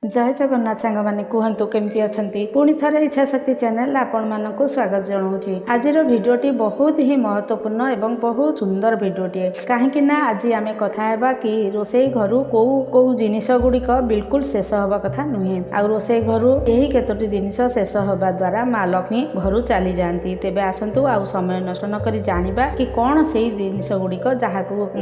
जय जगन्नाथ सांग मैंने कहतु केमती अच्छा पुणी थे इच्छाशक्ति चैनल आपण मानक स्वागत जनाऊँगी। आज भिडटी बहुत ही महत्वपूर्ण एवं बहुत सुंदर भिडटे कहीं आज आम कथा कि रोसई घर कौ कौ जिनिस गुड़िक बिल्कुल शेष हवा कथा नुहे आ रोसई घर यही केतोटी जिनिस शेष हवा द्वारा माँ लक्ष्मी घर चली जाती। तेबे आसतु आ समय नष्ट नक जाना कि कौन से जिनिस गुड़िक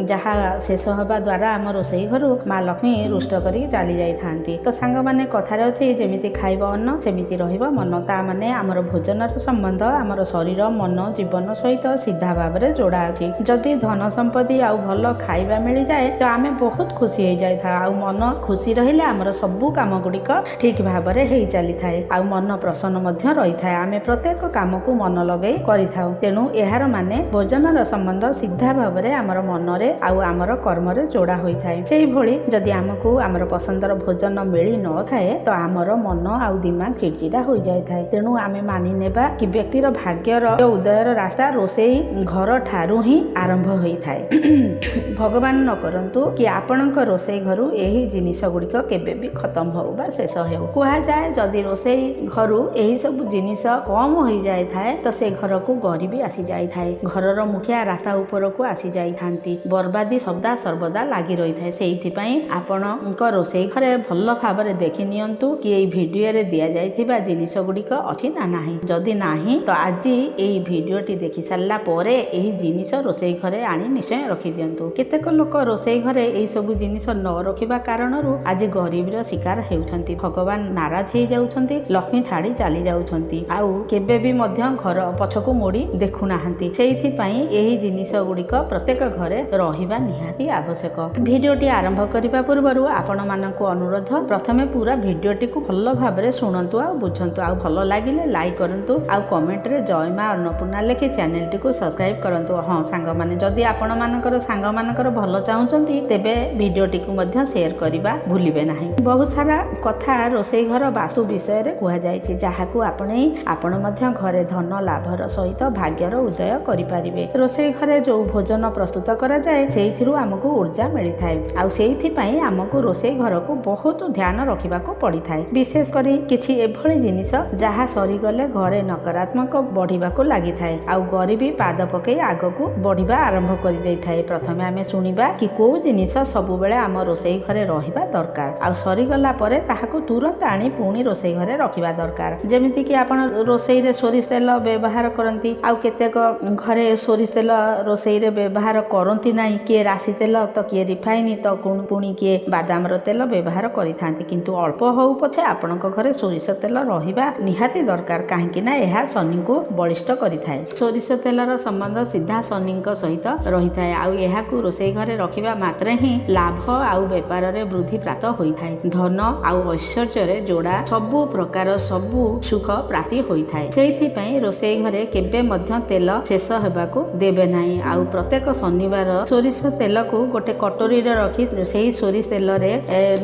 जहाँ शेष हवा द्वारा आम रोसई घर माँ लक्ष्मी रुष्ट कर चली जाती। तो सांग माने कथार अच्छे जमी खाइब अन्न सेमिति रहिब मन ता माने आमर भोजनर संबंध आमर शरीर मन जीवन सहित सीधा भाव में जोड़ा अच्छी। जदि धन संपत्ति आउ भल खाइबा मिल जाए तो आमे बहुत खुशी हो जाए आ मन खुशी रहिले आमर सबू काम गुड़िक ठीक भाव में हो चली थाए आ मन प्रसन्न रही थाए। आमे प्रत्येक काम को मन लगे करिथाउ। तेणु यार माने भोजनर संबंध सीधा भाव में आमर मनरे आउ आमर कर्मरे जोड़ा होई थाए। सेही भली जदि आमको आमर पसंदर भोजन मिली न थाए तो आमर मन आउ दिमाग चिड़चिड़ा हो जाए थाए। तेणु आमे मानि नेबा कि व्यक्तिर भाग्यर उदयर रास्ता रोसई घर ठारू ही आरंभ होई थाए। भगवान न करंतु कि आपणक रोसई घर यही जिनिस गुड़िक केबे भी खत्म हो बा शेष हो। कहा जाए जदि रोसई घर यही सब जिनिस कम हो जाए थाए तो से घर को गरीबी आसी जाए थाए। घरर मुखिया रास्ता ऊपर को आसी जाई थांती। बर्बादी सदा सर्वदा लागी रही थाए। सेइथिपई आपणक रोसई घरे भल भाव देखि नियंतु कि एई भिडियो रे दिया जाइथिबा जिनिस गुड़िक अछि ना नाही। जदि नाही तो आज एई भिडियोटी देखि सारला परे एही जिनिस रोसई घरे आनी निश्चय रखि दियंतु। केतेक लोक रोसई घरे एई सब जिनिस न रखिबा कारणरू आज गरीबीर शिकार हेउछंती। भगवान नाराज हो जाउछंती, लक्ष्मी छाड़ी चली जाउछंती आउ केबे भी मध्य घर पछकु मोड़ी देखु नाहंती। सेइथिपई एही जिनिस गुड़िक प्रत्येक घरे रहिबा निहाती आवश्यक। भिडियोटी आरंभ करिबा पूर्वरु आपण मानकु अनुरोध प्रथमे पूरा भिडियोटी को भल भाव में शुणु आ बुझंतु आ भल लगिले लाइक करंतु आ कमेंट रे जय मां अन्नपूर्णा लिखि चैनल टी को सब्सक्राइब करंतु। हाँ सांग माने जदि आपण मानकर सांग मानकर भल चाहुचंती तेबे भिडियोटी को मध्य शेयर करिबा भूलिबे नाही। बहुत सारा कथा रोसई घर वास्तु विषय रे कुहा जायछि जाहाकू आपणे आपण मध्य घरे धन लाभर सहित भाग्यर उदय करि पारिबे। रोसई घरे जो भोजन प्रस्तुत करा जाए सेइथिरु हमकु ऊर्जा मिली थाए आ सेइथि पई हमकु रोसई घर को बहुत ध्यान रखिबा को पड़ी थाए। विशेष करी किछि एभଳି जिनिस जहाँ सरीगले घरे नकारात्मक बढ़िबा को लागि थाए आ गरीबी पाद पकई आगकू बढ़िबा आरंभ करि दै थाए। प्रथमे आमे सुनिबा कि को जिनिस सबु बेले आम रोसई घरे रहिबा दरकार आ सरीगला परे ताहाकू तुरंत आनी पुणी रोसई घरे रखिबा दरकार। जेमिति कि आपण रोसई रे सोरिष तेल व्यवहार करंती आ केतेक घरे सोरिष तेल रोसई रे व्यवहार करंती नाही। किए राशि तेल तो किए रिफाइन तो पुणी किए बादाम रो तेल व्यवहार करिथांती। किंतु अल्प हो पछे आपणक घरे सोरिष तेल रहिबा निहाती दरकार काहेकि ना एहा शनि को बलिष्ठ करिथाए। सोरिष तेलर संबंध सीधा शनिक सहित रही थाए आ एहाकू रोसई घरे रखिबा मात्रे ही लाभ आउ व्यापार रे वृद्धि प्राप्त होई थाए। धन आउ ऐश्वर्य रे जोड़ा सबु प्रकार सबु सुख प्राप्ति होई थाए। सेइथि पई रोसई घरे केबे मध्य तेल शेष हेबाकू देबे नाही। आउ प्रत्येक शनिवार सोरिष तेल को गोटे कटोरी रे रखी सेही सोरिष तेल रे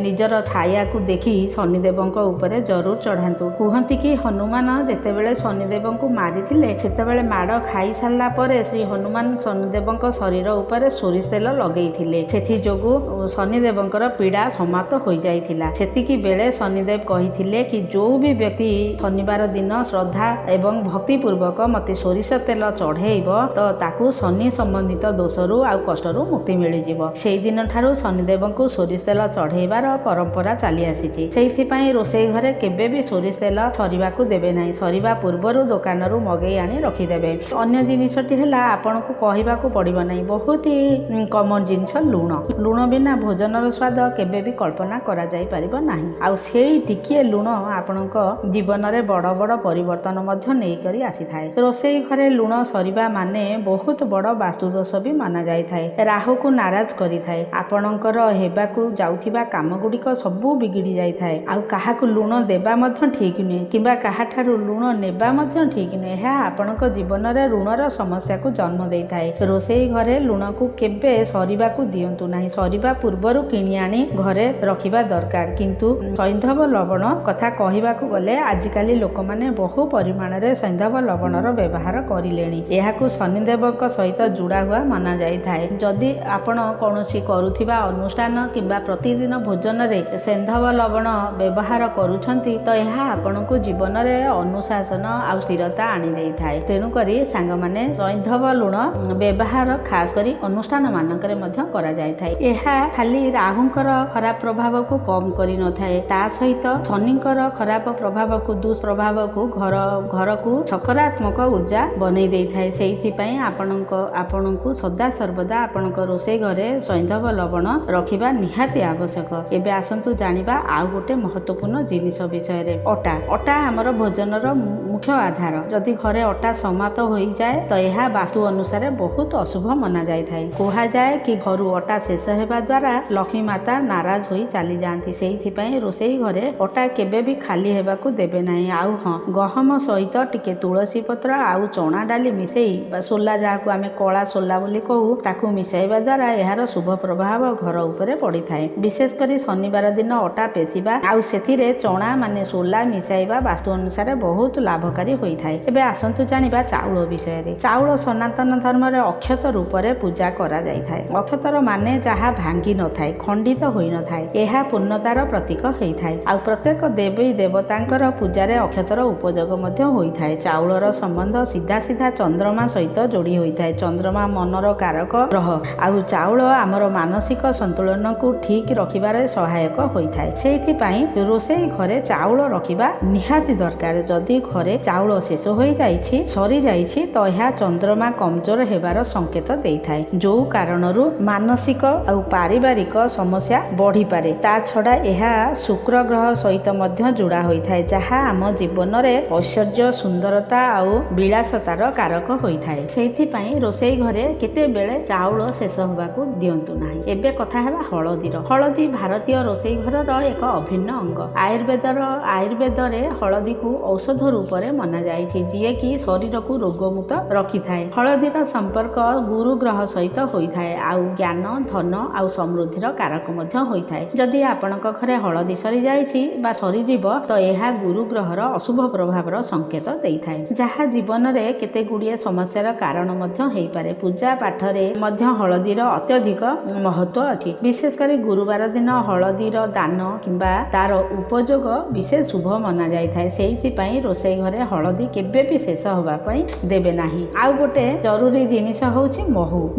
निजर छाया को देखी शनिदेवंक उपरे जरूर चढ़ातु। कहती कि हनुमान जेतेबेले शनिदेवंकु मारिथिले सेतेबेले माड़ खाई सारला परे श्री हनुमान शनिदेवंक शरीर उपरे सोरिष तेल लगेइथिले। सेथि जोगु शनिदेवंकर पीड़ा समाप्त हो जाइथिला। सेतिकी बेले शनिदेव कहिथिले कि जो भी व्यक्ति शनिवार दिन श्रद्धा एवं भक्ति पूर्वक मते सोरिष तेल चढ़ेइब तो ताकू शनि संबंधित दोषरु आ कष्टरु मुक्ति मिल जिवो। सेही दिन ठारू शनिदेवंकु सोरिष तेल चढ़ेइबार परंपरा चली आसीछि। सेइथिपई रोसई घरे केबे भी सोरिष तेल सरीबाकू देबे नाही। सरीबा पूर्वरु दुकानरू मगेई आनी रखिदेबे। अन्य जिनिसटी हैला आपनकू कहिबाकू पड़िबो नाही। बहुत ही कॉमन जिनिस लुण बिना भोजनर स्वाद केबे भी कल्पना करा जाई परिबो नाही। आ सेई टिकिए लुण आपनक जीवन रे बड़ बड़ परिवर्तन मध्य नेई करी आसी थाए। रोसई घरे लुण सरीबा माने बहुत बड़ वास्तु दोष भी माना जाई थाए। राहु को नाराज करी थाए। आपनकर हेबाकू जाउथिबा काम गुड़िक सबू बिगिड़ी जाई थाए। आ काहाकू लुण देबा मध्य ठीक नुहे किंबा काहाठारू लुण नेबा मध्य ठीक नुहे। यह आपणक जीवन रे ऋणर समस्या को जन्म देई थाए। रोसई घरे लुण को केबे सरीबाकू दियंतु नाही। सरीबा पूर्वरु किणी आनी घरे रखिबा दरकार। किंतु सैंधव लवण कथा कहिबाकू गले आजिकाली लोक माने बहु परिमाण रे सैंधव लवणर व्यवहार करिलेनी। एहाकू शनिदेवक सहित जुड़ा हुआ माना जाई थाए। जदि आपण कोनोसी करूथिबा अनुष्ठान किंबा प्रतिदिन भोजन रे सैंधव ଲବଣ ବ୍ୟବହାର କରୁଛନ୍ତି ତ ଏହା ଆପଣଙ୍କୁ ଜୀବନରେ ଅନୁଶାସନ ଆଉ ସ୍ଥିରତା ଆଣି ଦେଇଥାଏ। ତେଣୁକରି ସାଙ୍ଗମାନେ ସୈନ୍ଧବ ଲୁଣ ବ୍ୟବହାର ଖାସ କରି ଅନୁଷ୍ଠାନ ମାନଙ୍କରେ ମଧ୍ୟ କରାଯାଇଥାଏ। ଏହା ଖାଲି ରାହୁଙ୍କର ଖରାପ ପ୍ରଭାବକୁ କମ କରିନଥାଏ, ତା ସହିତ ଶନିଙ୍କର ଖରାପ ପ୍ରଭାବକୁ ଦୁଷ୍ପ୍ରଭାବକୁ ଘରକୁ ସକାରାତ୍ମକ ଉର୍ଜା ବନେଇ ଦେଇଥାଏ। ସେଇଥିପାଇଁ ଆପଣଙ୍କୁ ସଦାସର୍ବଦା ଆପଣଙ୍କ ରୋଷେଇ ଘରେ ସୈନ୍ଧବ ଲବଣ ରଖିବା ନିହାତି ଆବଶ୍ୟକ। ଏବେ ଆସନ୍ତୁ ଜାଣିବା ଆଉ ଗୋଟେ ମହତ୍ୱପୂର୍ଣ୍ଣ ଜିନିଷ ବିଷୟରେ। ଅଟା ଆମର ଭୋଜନର ମୁଖ୍ୟ ଆଧାର। ଯଦି ଘରେ ଅଟା ସମାପ୍ତ ହୋଇଯାଏ ତ ଏହା ବାସ୍ତୁ ଅନୁସାରେ ବହୁତ ଅଶୁଭ ମନା ଯାଇଥାଏ। କୁହାଯାଏ କି ଘରୁ ଅଟା ଶେଷ ହେବା ଦ୍ୱାରା ଲକ୍ଷ୍ମୀ ମାତା ନାରାଜ ହୋଇ ଚାଲିଯାଆନ୍ତି। ସେଇଥିପାଇଁ ରୋଷେଇ ଘରେ ଅଟା କେବେ ବି ଖାଲି ହେବାକୁ ଦେବେ ନାହିଁ। ଆଉ ହଁ, ଗହମ ସହିତ ଟିକେ ତୁଳସୀ ପତ୍ର ଆଉ ଚଣା ଡାଲି ମିଶେଇ ବା ସୋଲା, ଯାହାକୁ ଆମେ କଳା ସୋଲା ବୋଲି କହୁ, ତାକୁ ମିଶାଇବା ଦ୍ୱାରା ଏହାର ଶୁଭ ପ୍ରଭାବ ଘର ଉପରେ ପଡ଼ିଥାଏ। ବିଶେଷ କରି ଶନିବାର ଦିନ ଅଟା ପେଷିବା ଆଉ ସେଥିରେ ଚଣା ମାନେ ସୋଲା ମିଶାଇବା ବାସ୍ତୁ ଅନୁସାରେ ବହୁତ ଲାଭକାରୀ ହୋଇଥାଏ। ଏବେ ଆସନ୍ତୁ ଜାଣିବା ଚାଉଳ ବିଷୟରେ। ଚାଉଳ ସନାତନ ଧର୍ମରେ ଅକ୍ଷତ ରୂପରେ ପୂଜା କରାଯାଇଥାଏ। ଅକ୍ଷତର ମାନେ ଯାହା ଭାଙ୍ଗି ନଥାଏ, ଖଣ୍ଡିତ ହୋଇନଥାଏ, ଏହା ପୂର୍ଣ୍ଣତାର ପ୍ରତୀକ ହୋଇଥାଏ। ଆଉ ପ୍ରତ୍ୟେକ ଦେବୀ ଦେବତାଙ୍କର ପୂଜାରେ ଅକ୍ଷତର ଉପଯୋଗ ମଧ୍ୟ ହୋଇଥାଏ। ଚାଉଳର ସମ୍ବନ୍ଧ ସିଧା ଚନ୍ଦ୍ରମା ସହିତ ଯୋଡ଼ି ହୋଇଥାଏ। ଚନ୍ଦ୍ରମା ମନର କାରକ ଗ୍ରହ, ଆଉ ଚାଉଳ ଆମର ମାନସିକ ସନ୍ତୁଳନକୁ ଠିକ ରଖିବାରେ ସହାୟକ ହୋଇଥାଏ। ସେଇଥିପାଇଁ ରୋଷେଇ ଘରେ ଚାଉଳ ରଖିବା ନିହାତି ଦରକାର। ଯଦି ଘରେ ଚାଉଳ ଶେଷ ହୋଇଯାଇଛି, ସରିଯାଇଛି, ତ ଏହା ଚନ୍ଦ୍ରମା କମଜୋର ହେବାର ସଂକେତ ଦେଇଥାଏ, ଯୋଉ କାରଣରୁ ମାନସିକ ଆଉ ପାରିବାରିକ ସମସ୍ୟା ବଢିପାରେ। ତା ଛଡା ଏହା ଶୁକ୍ର ଗ୍ରହ ସହିତ ମଧ୍ୟ ଯୋଡ଼ା ହୋଇଥାଏ, ଯାହା ଆମ ଜୀବନରେ ଐଶ୍ୱର୍ଯ୍ୟ, ସୁନ୍ଦରତା ଆଉ ବିଳାସତାର କାରକ ହୋଇଥାଏ। ସେଇଥିପାଇଁ ରୋଷେଇ ଘରେ କେତେବେଳେ ଚାଉଳ ଶେଷ ହେବାକୁ ଦିଅନ୍ତୁ ନାହିଁ। ଏବେ କଥା ହେବା ହଳଦୀର। ହଳଦୀ ଭାରତୀୟ ରୋଷେଇ ଘରର ଏକ ଅଭିନ୍ନ ଅଙ୍ଗ। ଆୟୁର୍ବେଦରେ ହଳଦୀକୁ ଔଷଧ ରୂପରେ ମନାଯାଇଛି, ଯିଏକି ଶରୀରକୁ ରୋଗମୁକ୍ତ ରଖିଥାଏ। ହଳଦୀର ସମ୍ପର୍କ ଗୁରୁ ଗ୍ରହ ସହିତ ହୋଇଥାଏ, ଆଉ ଜ୍ଞାନ, ଧନ ଆଉ ସମୃଦ୍ଧିର କାରକ ମଧ୍ୟ ହୋଇଥାଏ। ଯଦି ଆପଣଙ୍କ ଘରେ ହଳଦୀ ସରିଯାଇଛି ବା ସରିଯିବ ତ ଏହା ଗୁରୁ ଗ୍ରହର ଅଶୁଭ ପ୍ରଭାବର ସଂକେତ ଦେଇଥାଏ, ଯାହା ଜୀବନରେ କେତେ ଗୁଡ଼ିଏ ସମସ୍ୟାର କାରଣ ମଧ୍ୟ ହେଇପାରେ। ପୂଜା ପାଠରେ ମଧ୍ୟ ହଳଦୀର ଅତ୍ୟଧିକ ମହତ୍ଵ ଅଛି। ବିଶେଷ କରି ଗୁରୁବାର ଦିନ ହଳଦୀର ଦାନ କିମ୍ବା ତାର ଉପଯୋଗ ବିଶେଷ ଶୁଭ ମନା ଯାଇଥାଏ। ସେଇଥିପାଇଁ ରୋଷେଇ ଘରେ ହଳଦୀ କେବେ ବି ଶେଷ ହେବା ପାଇଁ ଦେବେ ନାହିଁ। ଆଉ ଗୋଟେ ଜରୁରୀ ଜିନିଷ ହେଉଛି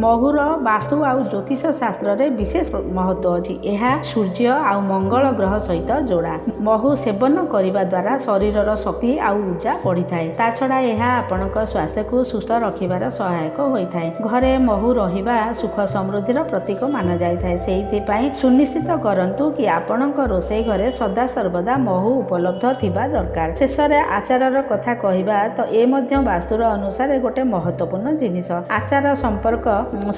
ମହୁର ବାସ୍ତୁ ଆଉ ଜ୍ୟୋତିଷ ଶାସ୍ତ୍ରରେ ବିଶେଷ ମହତ୍ଵ ଅଛି। ଏହା ସୂର୍ଯ୍ୟ ଆଉ ମଙ୍ଗଳ ଗ୍ରହ ସହିତ ଯୋଡ଼ା। ମହୁ ସେବନ କରିବା ଦ୍ୱାରା ଶରୀରର ଶକ୍ତି ଆଉ ଉର୍ଜା ବଢିଥାଏ। ତା ଛଡା ଏହା ଆପଣଙ୍କ ସ୍ୱାସ୍ଥ୍ୟକୁ ସୁସ୍ଥ ରଖିବାର ସହାୟକ ହୋଇଥାଏ। ଘରେ ମହୁ ରହିବା ସୁଖ ସମୃଦ୍ଧିର ପ୍ରତୀକ ମାନା ଯାଇଥାଏ। ସେଇଥିପାଇଁ ସୁନିଶ୍ଚିତ କରନ୍ତୁ କି ଆପଣଙ୍କ ରୋଷେଇ ଘରେ ସଦାସର୍ବଦା ମହୁ ଉପଲବ୍ଧ ଥିବା ଦରକାର। ଶେଷରେ ଆଚାରର କଥା କହିବା ତ ଏ ମଧ୍ୟ ବାସ୍ତୁର ଅନୁସାରେ ଗୋଟେ ମହତ୍ୱପୂର୍ଣ୍ଣ ଜିନିଷ। ଆଚାର ସମ୍ପର୍କ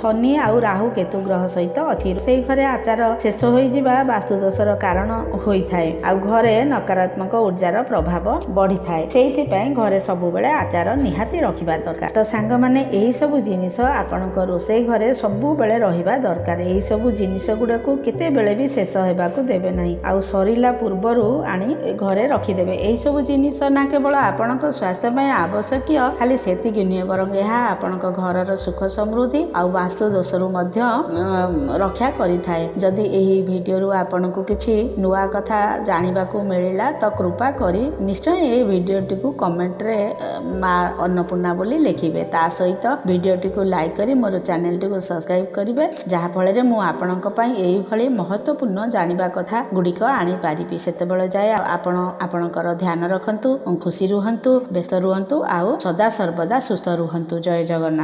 ଶନି ଆଉ ରାହୁ କେତୁ ଗ୍ରହ ସହିତ ଅଛି। ରୋଷେଇ ଘରେ ଆଚାର ଶେଷ ହୋଇଯିବା ବାସ୍ତୁ ଦୋଷର କାରଣ ହୋଇଥାଏ, ଆଉ ଘରେ ନକାରାତ୍ମକ ଉର୍ଜାର ପ୍ରଭାବ ବଢିଥାଏ। ସେଇଥିପାଇଁ ଘରେ ସବୁବେଳେ ଆଚାର ନିହାତି ରଖିବା ଦରକାର। ତ ସାଙ୍ଗମାନେ, ଏହି ସବୁ ଜିନିଷ ଆପଣଙ୍କ ରୋଷେଇ ଘରେ ସବୁବେଳେ ରହିବା ଦରକାର। ଏହି ସବୁ ଜିନିଷ ଗୁଡାକୁ କେତେବେଳେ ବି ଶେଷ ହେବାକୁ ଦେବେ ନାହିଁ, ଆଉ ସରିଲା ପୂର୍ବରୁ ଆଣି ଘରେ ରଖିଦେବେ। ଏହି ସବୁ ଜିନିଷ ନା କେବଳ ଆପଣଙ୍କ ସ୍ୱାସ୍ଥ୍ୟ ପାଇଁ ଆବଶ୍ୟକୀୟ, ଖାଲି ସେତିକି ନୁହେଁ, ବରଂ ଏହା ଆପଣଙ୍କ ଘରର ସୁଖ ସମୃଦ୍ଧି ଆଉ ବାସ୍ତୁ ଦୋଷରୁ ମଧ୍ୟ ରକ୍ଷା କରିଥାଏ। ଯଦି ଏହି ଭିଡ଼ିଓରୁ ଆପଣଙ୍କୁ କିଛି ନୂଆ କଥା ଜାଣିବାକୁ ମିଳିଲା ତ କୃପା କରି ନିଶ୍ଚୟ ଏହି ଭିଡ଼ିଓଟିକୁ କମେଣ୍ଟରେ ମା ଅନ୍ନପୂର୍ଣ୍ଣା ବୋଲି ଲେଖିବେ। ତା ସହିତ ଭିଡ଼ିଓଟିକୁ ଲାଇକ୍ କରି ମୋର ଚ୍ୟାନେଲଟିକୁ ସବସ୍କ୍ରାଇବ୍ କରିବେ, ଯାହାଫଳରେ ମୁଁ ଆପଣଙ୍କ ପାଇଁ ଏଇଭଳି ମହତ୍ୱପୂର୍ଣ୍ଣ ଜାଣିବା କଥା ଗୁଡ଼ିକ ଆଣିପାରିବି। ସେତେବେଳେ ଯାଏ ଆପଣ ଆପଣଙ୍କର ଧ୍ୟାନ ରଖନ୍ତୁ, ଖୁସି ରୁହନ୍ତୁ, ବ୍ୟସ୍ତ ରୁହନ୍ତୁ, ଆଉ ସଦାସର୍ବଦା ସୁସ୍ଥ ରୁହନ୍ତୁ। ଜୟ ଜଗନ୍ନାଥ।